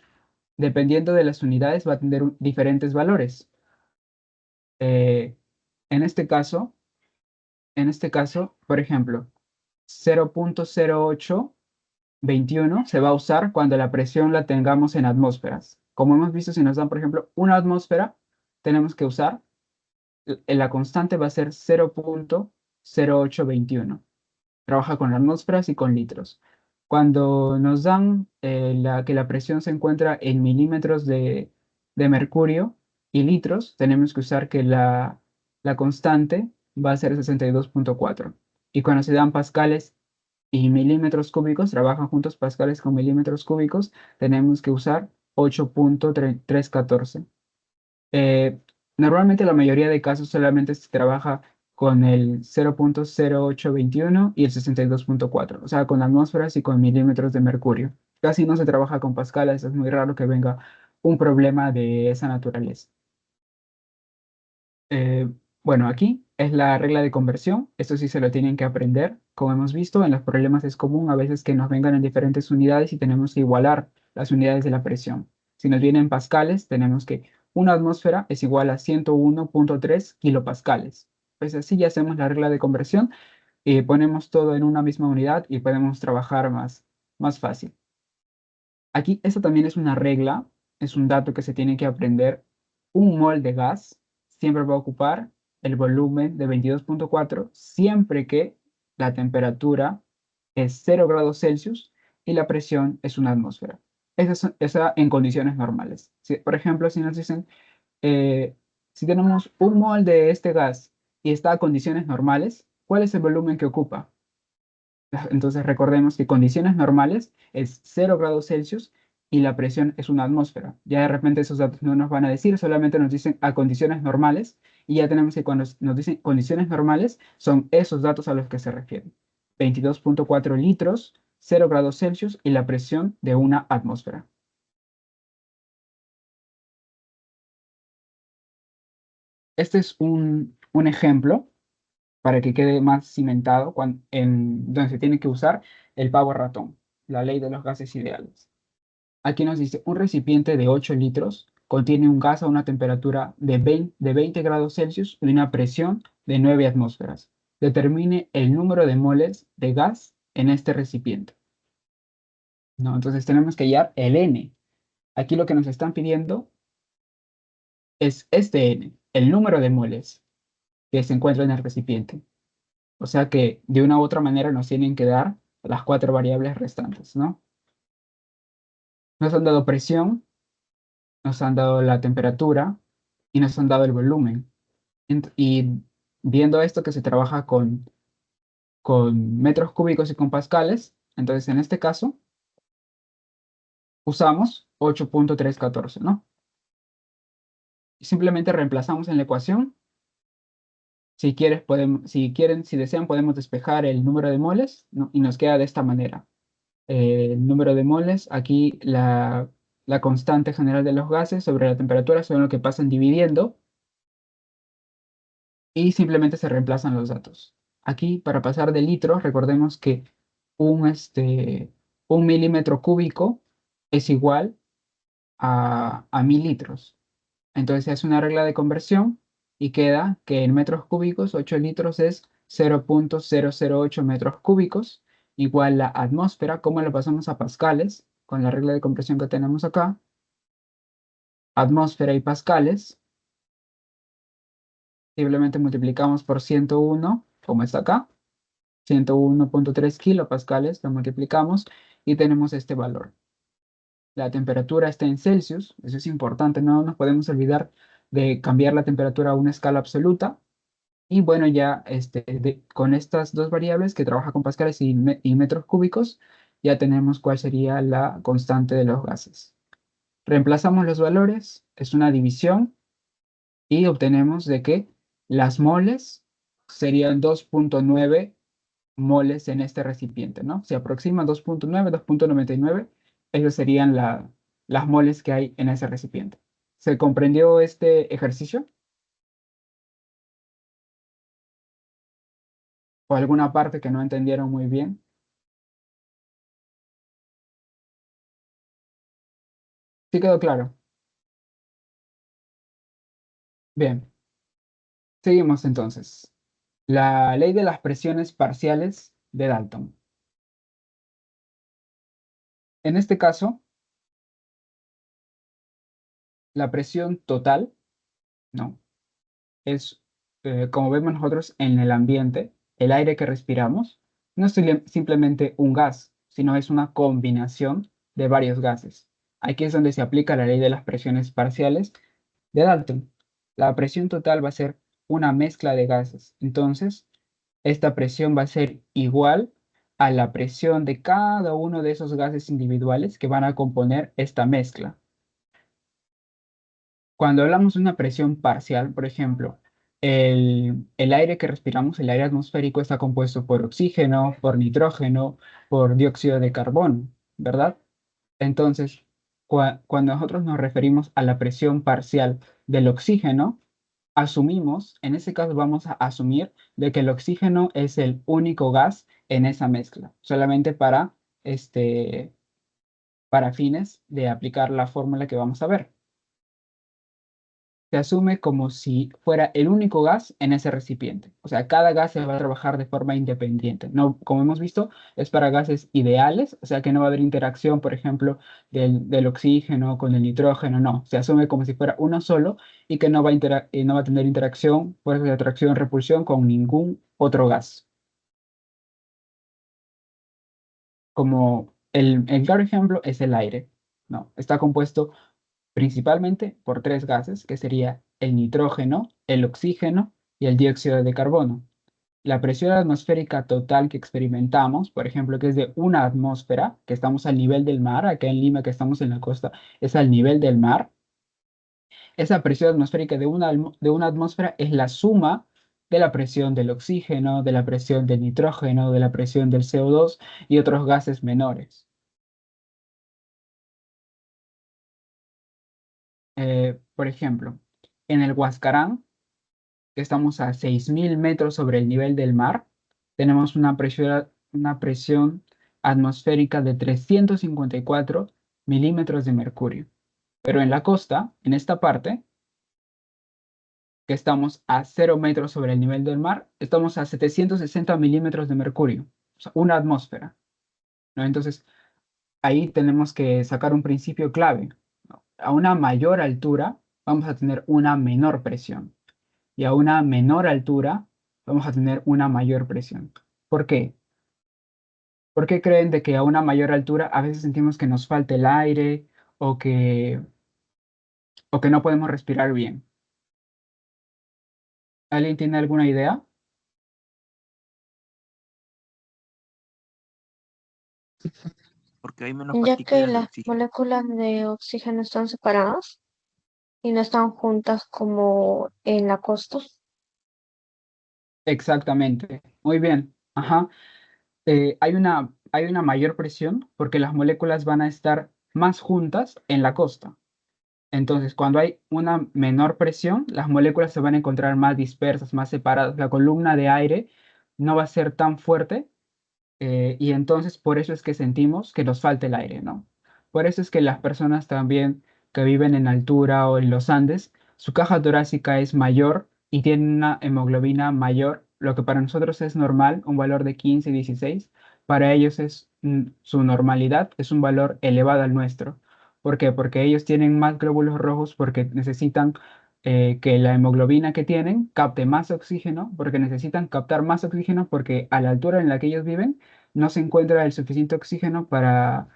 va a tener diferentes valores. Eh, en este caso, por ejemplo, 0,0821 se va a usar cuando la presión la tengamos en atmósferas. Como hemos visto, si nos dan, por ejemplo, una atmósfera, tenemos que usar, la constante va a ser 0,0821. Trabaja con atmósferas y con litros. Cuando nos dan que la presión se encuentra en milímetros de mercurio y litros, tenemos que usar que la constante va a ser 62.4. Y cuando se dan pascales y milímetros cúbicos, trabajan juntos pascales con milímetros cúbicos, tenemos que usar 8.314. Eh, Normalmente la mayoría de casos solamente se trabaja con el 0.0821 y el 62.4, o sea, con atmósferas y con milímetros de mercurio. Casi no se trabaja con pascales, es muy raro que venga un problema de esa naturaleza. Eh, bueno, aquí es la regla de conversión. Esto sí se lo tienen que aprender. Como hemos visto, en los problemas es común a veces que nos vengan en diferentes unidades y tenemos que igualar las unidades de la presión. Si nos vienen pascales, tenemos que una atmósfera es igual a 101.3 kilopascales. Pues así ya hacemos la regla de conversión y ponemos todo en una misma unidad y podemos trabajar más fácil. Aquí, esto también es una regla, es un dato que se tiene que aprender. Un mol de gas siempre va a ocupar el volumen de 22.4 siempre que la temperatura es 0 grados Celsius y la presión es una atmósfera. Esa en condiciones normales. Por ejemplo, si nos dicen, eh, si tenemos un mol de este gas y está a condiciones normales, ¿cuál es el volumen que ocupa? Entonces recordemos que condiciones normales es 0 grados Celsius y la presión es una atmósfera. Ya de repente esos datos no nos van a decir, solamente nos dicen a condiciones normales y ya tenemos que cuando nos dicen condiciones normales son esos datos a los que se refieren. 22.4 litros, 0 grados Celsius y la presión de una atmósfera. Este es un ejemplo para que quede más cimentado donde se tiene que usar el pavo ratón, la ley de los gases ideales. Aquí nos dice, un recipiente de 8 litros contiene un gas a una temperatura de 20 grados Celsius y una presión de 9 atmósferas. Determine el número de moles de gas en este recipiente. ¿No? Entonces tenemos que hallar el N. Aquí lo que nos están pidiendo es este N, el número de moles que se encuentra en el recipiente. O sea que de una u otra manera nos tienen que dar las 4 variables restantes, ¿no? Nos han dado presión, nos han dado la temperatura y nos han dado el volumen. Y viendo esto que se trabaja con metros cúbicos y con pascales, entonces en este caso usamos 8.314, ¿no? Y simplemente reemplazamos en la ecuación. Si desean, podemos despejar el número de moles, ¿no? Y nos queda de esta manera. El número de moles, aquí la constante general de los gases sobre la temperatura son lo que pasan dividiendo y simplemente se reemplazan los datos. Aquí, para pasar de litros, recordemos que un milímetro cúbico es igual a 1000 litros. Entonces se hace una regla de conversión y queda que en metros cúbicos 8 litros es 0.008 metros cúbicos, igual la atmósfera, como lo pasamos a pascales, con la regla de conversión que tenemos acá, atmósfera y pascales, simplemente multiplicamos por 101, como está acá, 101.3 kilopascales, lo multiplicamos y tenemos este valor. La temperatura está en Celsius, eso es importante, no nos podemos olvidar de cambiar la temperatura a una escala absoluta. Y bueno, ya con estas dos variables que trabaja con pascales y metros cúbicos, ya tenemos cuál sería la constante de los gases. Reemplazamos los valores, es una división, y obtenemos de que las moles serían 2.9 moles en este recipiente, ¿no? Se aproxima 2.9, 2.99, esas serían las moles que hay en ese recipiente. ¿Se comprendió este ejercicio? ¿O alguna parte que no entendieron muy bien? ¿Sí quedó claro? Bien, seguimos entonces. La ley de las presiones parciales de Dalton. En este caso, la presión total, ¿no? Es, como vemos nosotros en el ambiente, el aire que respiramos, no es simplemente un gas, sino es una combinación de varios gases. Aquí es donde se aplica la ley de las presiones parciales de Dalton. La presión total va a ser una mezcla de gases. Entonces, esta presión va a ser igual a la presión de cada uno de esos gases individuales que van a componer esta mezcla. Cuando hablamos de una presión parcial, por ejemplo, el aire que respiramos, el aire atmosférico, está compuesto por oxígeno, por nitrógeno, por dióxido de carbono, ¿verdad? Entonces, cuando nosotros nos referimos a la presión parcial del oxígeno, asumimos, en ese caso vamos a asumir de que el oxígeno es el único gas en esa mezcla, solamente para fines de aplicar la fórmula que vamos a ver. Se asume como si fuera el único gas en ese recipiente. O sea, cada gas se va a trabajar de forma independiente. No, como hemos visto, es para gases ideales, o sea que no va a haber interacción, por ejemplo, del oxígeno con el nitrógeno, no. Se asume como si fuera uno solo y que no va a tener interacción, fuerza de atracción, repulsión con ningún otro gas. Como el claro ejemplo es el aire, ¿no? Está compuesto principalmente por tres gases, que sería el nitrógeno, el oxígeno y el dióxido de carbono. La presión atmosférica total que experimentamos, por ejemplo, que es de una atmósfera, que estamos al nivel del mar, acá en Lima, que estamos en la costa, es al nivel del mar. Esa presión atmosférica de una atmósfera es la suma de la presión del oxígeno, de la presión del nitrógeno, de la presión del CO2 y otros gases menores. Por ejemplo, en el Huascarán, que estamos a 6.000 metros sobre el nivel del mar, tenemos una presión atmosférica de 354 milímetros de mercurio. Pero en la costa, en esta parte, que estamos a 0 metros sobre el nivel del mar, estamos a 760 milímetros de mercurio, o sea, una atmósfera, ¿no? Entonces, ahí tenemos que sacar un principio clave, ¿no? A una mayor altura vamos a tener una menor presión y a una menor altura vamos a tener una mayor presión. ¿Por qué? ¿Por qué creen de que a una mayor altura a veces sentimos que nos falta el aire o que, o que no podemos respirar bien? ¿Alguien tiene alguna idea? Porque hay menos Ya que partículas de las oxígeno. moléculas de oxígeno están separadas y no están juntas como en la costa. Exactamente. Muy bien. Ajá. Hay una mayor presión porque las moléculas van a estar más juntas en la costa. Entonces, cuando hay una menor presión, las moléculas se van a encontrar más dispersas, más separadas. La columna de aire no va a ser tan fuerte y entonces por eso es que sentimos que nos falta el aire, ¿no? Por eso es que las personas también que viven en altura o en los Andes, su caja torácica es mayor y tienen una hemoglobina mayor, lo que para nosotros es normal, un valor de 15, 16, para ellos es su normalidad, es un valor elevado al nuestro. ¿Por qué? Porque ellos tienen más glóbulos rojos porque necesitan que la hemoglobina que tienen capte más oxígeno, porque necesitan captar más oxígeno porque a la altura en la que ellos viven, no se encuentra el suficiente oxígeno para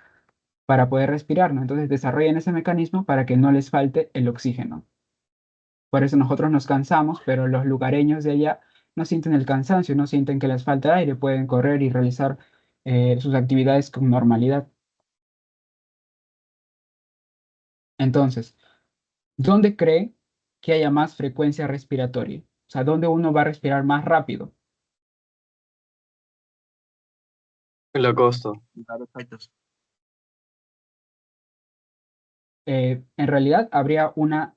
poder respirar, ¿no? Entonces desarrollan ese mecanismo para que no les falte el oxígeno. Por eso nosotros nos cansamos, pero los lugareños de allá no sienten el cansancio, no sienten que les falta aire, pueden correr y realizar sus actividades con normalidad. Entonces, ¿dónde cree que haya más frecuencia respiratoria? O sea, ¿dónde uno va a respirar más rápido? En la costa. Claro, efectos. En realidad habría una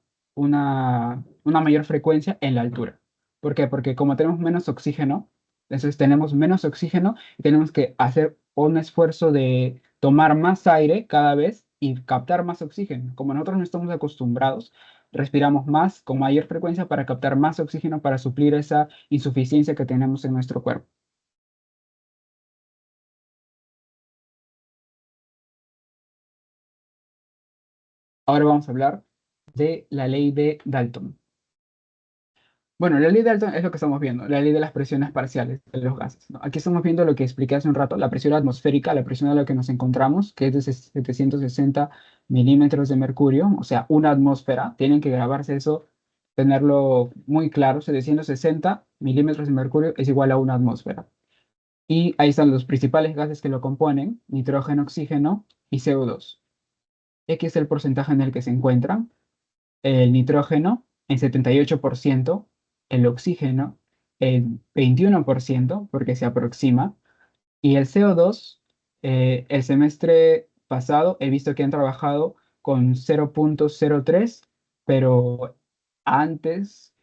mayor frecuencia en la altura. ¿Por qué? Porque como tenemos menos oxígeno, entonces tenemos menos oxígeno y tenemos que hacer un esfuerzo de tomar más aire cada vez y captar más oxígeno. Como nosotros no estamos acostumbrados, respiramos más con mayor frecuencia para captar más oxígeno para suplir esa insuficiencia que tenemos en nuestro cuerpo. Ahora vamos a hablar de la ley de Dalton. Bueno, la ley de Dalton es lo que estamos viendo, la ley de las presiones parciales de los gases, ¿no? Aquí estamos viendo lo que expliqué hace un rato, la presión atmosférica, la presión a la que nos encontramos, que es de 760 milímetros de mercurio, o sea, una atmósfera. Tienen que grabarse eso tenerlo muy claro, 760 milímetros de mercurio es igual a una atmósfera. Y ahí están los principales gases que lo componen, nitrógeno, oxígeno y CO2. Aquí es el porcentaje en el que se encuentran. El nitrógeno en 78%, el oxígeno en 21%, porque se aproxima, y el CO2, el semestre pasado he visto que han trabajado con 0,03, pero antes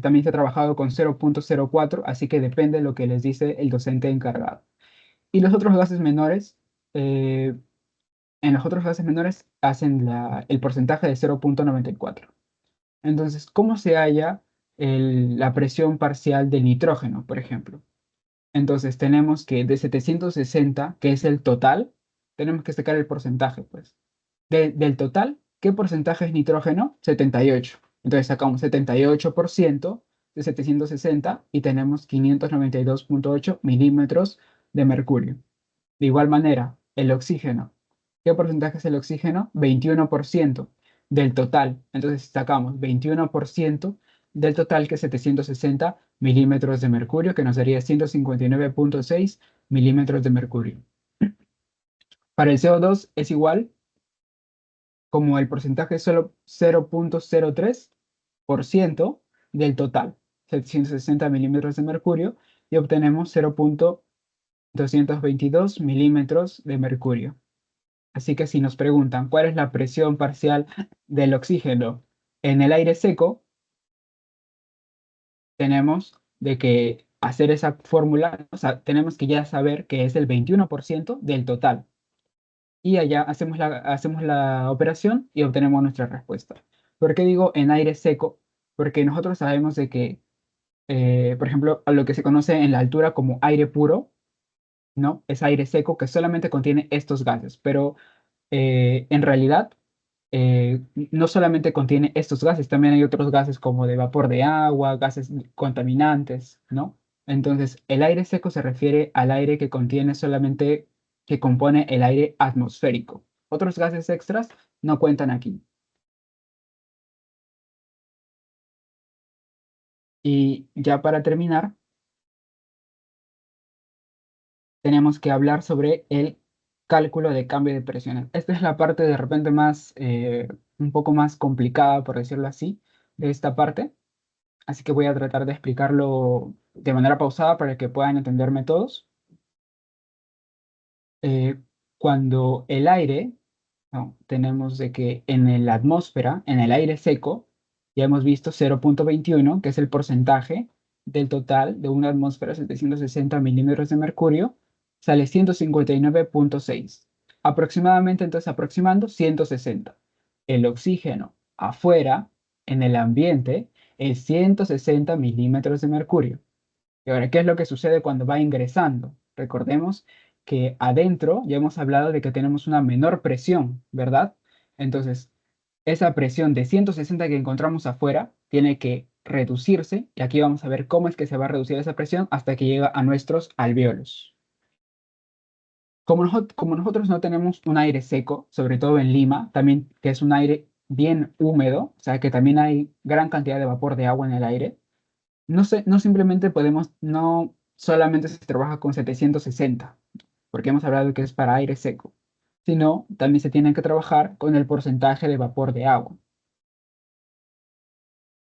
también se ha trabajado con 0,04, así que depende de lo que les dice el docente encargado. Y los otros gases menores, eh, en los otros gases menores hacen el porcentaje de 0,94. Entonces, ¿cómo se halla la presión parcial del nitrógeno, por ejemplo? Entonces, tenemos que de 760, que es el total, tenemos que sacar el porcentaje, pues. Del total, ¿qué porcentaje es nitrógeno? 78. Entonces, sacamos 78% de 760 y tenemos 592,8 milímetros de mercurio. De igual manera, el oxígeno. ¿Qué porcentaje es el oxígeno? 21% del total. Entonces sacamos 21% del total, que es 760 milímetros de mercurio, que nos daría 159,6 milímetros de mercurio. Para el CO2 es igual, como el porcentaje es solo 0,03% del total, 760 milímetros de mercurio, y obtenemos 0,222 milímetros de mercurio. Así que si nos preguntan cuál es la presión parcial del oxígeno en el aire seco, tenemos de que hacer esa fórmula, o sea, tenemos que ya saber que es el 21% del total. Y allá hacemos la operación y obtenemos nuestra respuesta. ¿Por qué digo en aire seco? Porque nosotros sabemos de que, por ejemplo, a lo que se conoce en la altura como aire puro, ¿no? Es aire seco que solamente contiene estos gases, pero en realidad no solamente contiene estos gases, también hay otros gases como de vapor de agua, gases contaminantes, ¿no? Entonces, el aire seco se refiere al aire que contiene solamente, que compone el aire atmosférico. Otros gases extras no cuentan aquí. Y ya para terminar, tenemos que hablar sobre el cálculo de cambio de presiones. Esta es la parte de repente más, un poco más complicada, por decirlo así, de esta parte. Así que voy a tratar de explicarlo de manera pausada para que puedan entenderme todos. Eh, Cuando el aire, no, tenemos de que en la atmósfera, en el aire seco, ya hemos visto 0,21, que es el porcentaje del total de una atmósfera, 760 milímetros de mercurio, sale 159,6. Aproximadamente, entonces aproximando 160. El oxígeno afuera, en el ambiente, es 160 milímetros de mercurio. Y ahora, ¿qué es lo que sucede cuando va ingresando? Recordemos que adentro ya hemos hablado de que tenemos una menor presión, ¿verdad? Entonces, esa presión de 160 que encontramos afuera tiene que reducirse, y aquí vamos a ver cómo es que se va a reducir esa presión hasta que llega a nuestros alvéolos. Como nosotros no tenemos un aire seco, sobre todo en Lima, también que es un aire bien húmedo, o sea que también hay gran cantidad de vapor de agua en el aire, no sé, no simplemente podemos, no solamente se trabaja con 760, porque hemos hablado que es para aire seco, sino también se tiene que trabajar con el porcentaje de vapor de agua.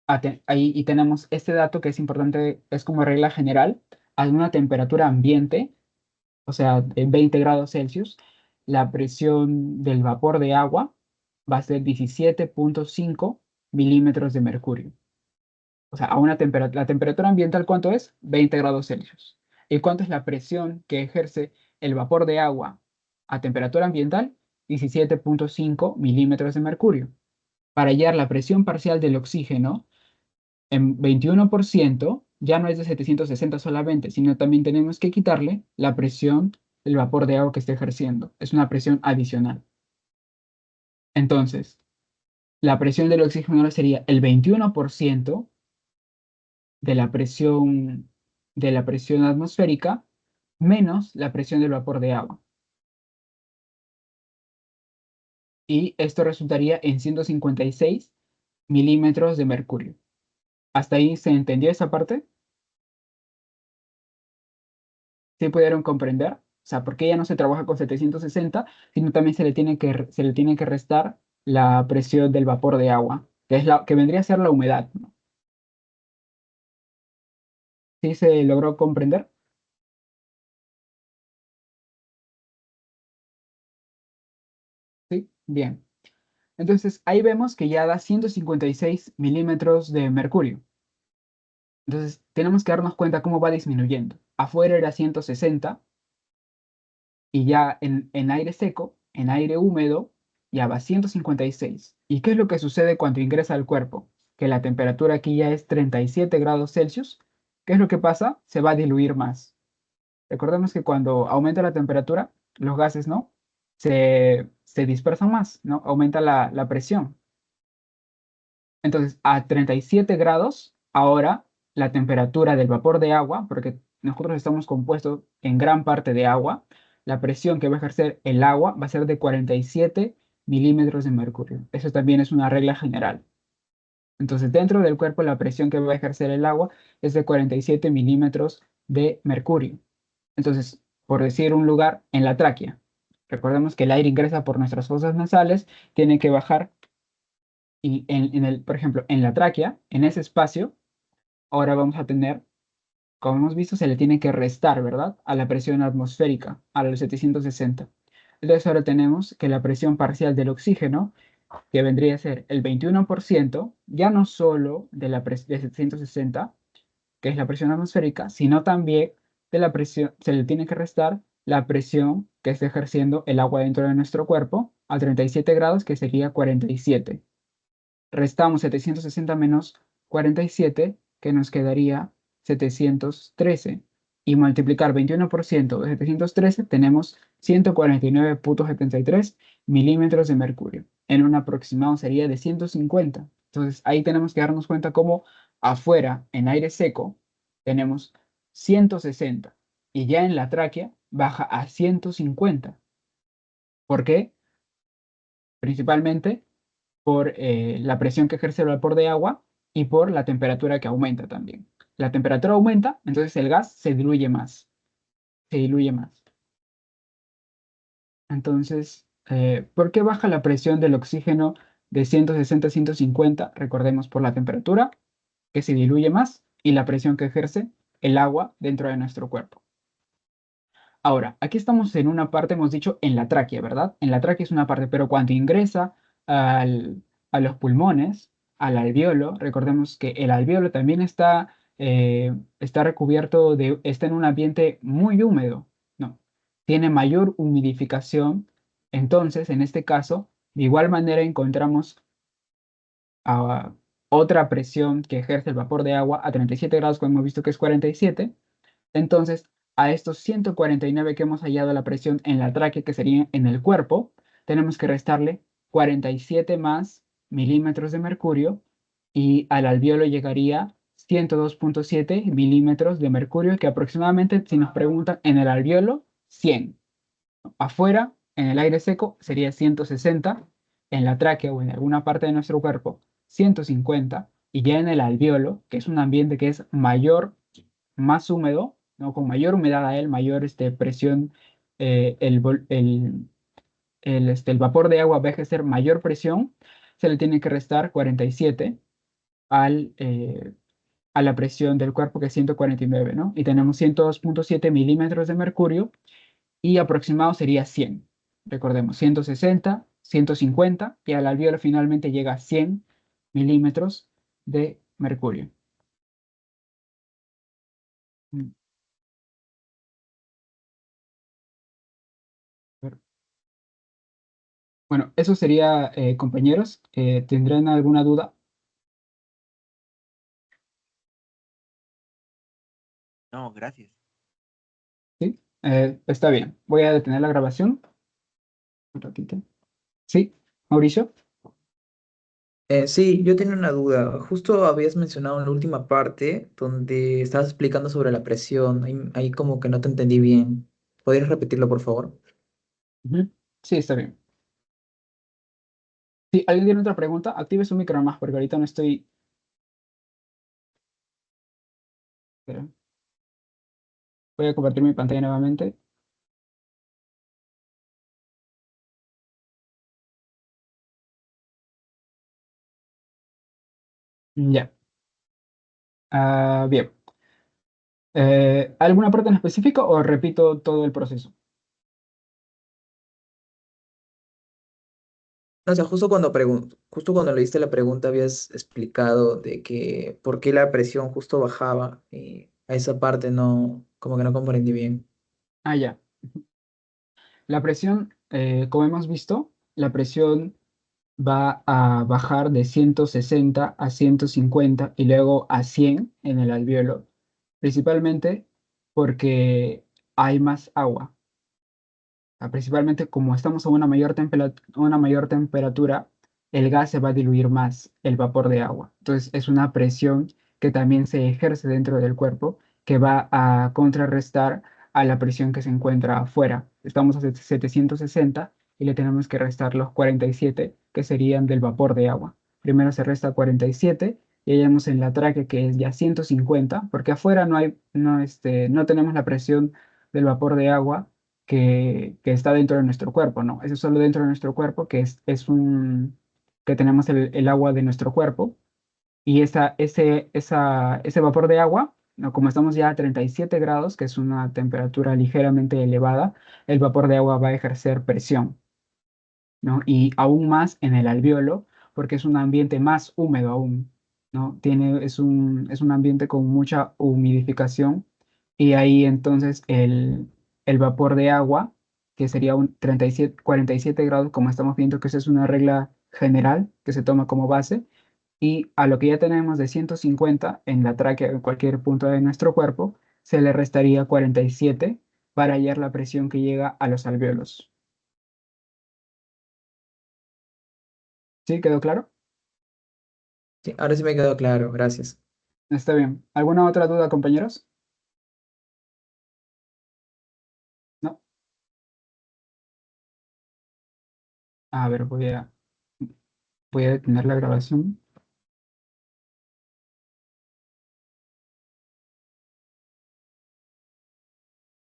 Ahí y tenemos este dato que es importante, es como regla general, a una temperatura ambiente, o sea, de 20 grados Celsius, la presión del vapor de agua va a ser 17,5 milímetros de mercurio. O sea, la temperatura ambiental, ¿cuánto es? 20 grados Celsius. ¿Y cuánto es la presión que ejerce el vapor de agua a temperatura ambiental? 17,5 milímetros de mercurio. Para hallar la presión parcial del oxígeno en 21%, ya no es de 760 solamente, sino también tenemos que quitarle la presión del vapor de agua que está ejerciendo. Es una presión adicional. Entonces, la presión del oxígeno sería el 21% de de la presión atmosférica menos la presión del vapor de agua. Y esto resultaría en 156 milímetros de mercurio. ¿Hasta ahí se entendió esa parte? ¿Sí pudieron comprender? O sea, ¿por qué ya no se trabaja con 760, sino también se le tiene que restar la presión del vapor de agua, que es que vendría a ser la humedad, ¿no? ¿Sí se logró comprender? Sí, bien. Entonces, ahí vemos que ya da 156 milímetros de mercurio. Entonces, tenemos que darnos cuenta cómo va disminuyendo. Afuera era 160 y ya en aire seco, en aire húmedo, ya va 156. ¿Y qué es lo que sucede cuando ingresa al cuerpo? Que la temperatura aquí ya es 37 grados Celsius. ¿Qué es lo que pasa? Se va a diluir más. Recordemos que cuando aumenta la temperatura, los gases, ¿no? Se dispersan más, ¿no? Aumenta la presión. Entonces, a 37 grados, ahora la temperatura del vapor de agua, porque nosotros estamos compuestos en gran parte de agua, la presión que va a ejercer el agua va a ser de 47 milímetros de mercurio. Eso también es una regla general. Entonces, dentro del cuerpo, la presión que va a ejercer el agua es de 47 milímetros de mercurio. Entonces, por decir un lugar, en la tráquea. Recordemos que el aire ingresa por nuestras fosas nasales, tiene que bajar y por ejemplo, en la tráquea, en ese espacio, ahora vamos a tener, como hemos visto, se le tiene que restar, ¿verdad? A la presión atmosférica, a los 760. Entonces ahora tenemos que la presión parcial del oxígeno, que vendría a ser el 21%, ya no solo de 760, que es la presión atmosférica, sino también de la presión, se le tiene que restar la presión que está ejerciendo el agua dentro de nuestro cuerpo a 37 grados, que sería 47. Restamos 760 menos 47, que nos quedaría 713. Y multiplicar 21% de 713, tenemos 149,73 milímetros de mercurio. En un aproximado sería de 150. Entonces ahí tenemos que darnos cuenta cómo afuera, en aire seco, tenemos 160 y ya en la tráquea baja a 150. ¿Por qué? Principalmente por la presión que ejerce el vapor de agua y por la temperatura que aumenta también. La temperatura aumenta, entonces el gas se diluye más, se diluye más. Entonces, ¿por qué baja la presión del oxígeno de 160 a 150? Recordemos por la temperatura, que se diluye más, y la presión que ejerce el agua dentro de nuestro cuerpo. Ahora, aquí estamos en una parte, hemos dicho, en la tráquea, ¿verdad? En la tráquea es una parte, pero cuando ingresa a los pulmones, al alveolo, recordemos que el alveolo también está recubierto está en un ambiente muy húmedo, ¿no? Tiene mayor humidificación. Entonces, en este caso, de igual manera encontramos a otra presión que ejerce el vapor de agua a 37 grados, como hemos visto que es 47. Entonces, a estos 149 que hemos hallado la presión en la tráquea, que sería en el cuerpo, tenemos que restarle 47 más milímetros de mercurio y al alveolo llegaría 102,7 milímetros de mercurio, que aproximadamente, si nos preguntan, en el alveolo, 100. Afuera, en el aire seco, sería 160, en la tráquea o en alguna parte de nuestro cuerpo, 150, y ya en el alveolo, que es un ambiente que es mayor, más húmedo, ¿no? Con mayor humedad a él, mayor presión, el vapor de agua va a ejercer mayor presión, se le tiene que restar 47 al, a la presión del cuerpo, que es 149, ¿no? Y tenemos 102,7 milímetros de mercurio y aproximado sería 100. Recordemos, 160, 150 y al alveolo finalmente llega a 100 milímetros de mercurio. Mm, Bueno, eso sería, compañeros. ¿Tendrán alguna duda? No, gracias. ¿Sí? Está bien. Voy a detener la grabación un ratito. ¿Sí? Mauricio. Sí, yo tenía una duda. Justo habías mencionado en la última parte donde estabas explicando sobre la presión. Ahí como que no te entendí bien. ¿Podrías repetirlo, por favor? Ujú. Sí, está bien. Si alguien tiene otra pregunta, active su micro más porque ahorita no estoy Espera. Voy a compartir mi pantalla nuevamente. Ya. Bien. ¿Alguna parte en específico o repito todo el proceso? O sea, justo cuando leíste la pregunta habías explicado de que por qué la presión justo bajaba y a esa parte no, como que no comprendí bien. Ya. La presión, como hemos visto, la presión va a bajar de 160 a 150 y luego a 100 en el alvéolo, principalmente porque hay más agua. Principalmente como estamos a una mayor temperatura, el gas se va a diluir más, el vapor de agua. Entonces es una presión que también se ejerce dentro del cuerpo que va a contrarrestar a la presión que se encuentra afuera. Estamos a 760 y le tenemos que restar los 47 que serían del vapor de agua. Primero se resta 47 y hallamos en la tráquea que es ya 150 porque afuera no tenemos la presión del vapor de agua que está dentro de nuestro cuerpo, ¿no? Eso es solo dentro de nuestro cuerpo, que tenemos el agua de nuestro cuerpo y ese vapor de agua, ¿no? Como estamos ya a 37 grados, que es una temperatura ligeramente elevada, el vapor de agua va a ejercer presión, ¿no? Y aún más en el alvéolo, porque es un ambiente más húmedo aún, ¿no? Es un ambiente con mucha humidificación y ahí entonces el vapor de agua, que sería un 37, 47 grados, como estamos viendo que esa es una regla general que se toma como base, y a lo que ya tenemos de 150 en la tráquea, en cualquier punto de nuestro cuerpo, se le restaría 47 para hallar la presión que llega a los alvéolos. ¿Sí? ¿Quedó claro? Sí, ahora sí me quedó claro, gracias. Está bien. ¿Alguna otra duda, compañeros? No. A ver, voy a detener la grabación.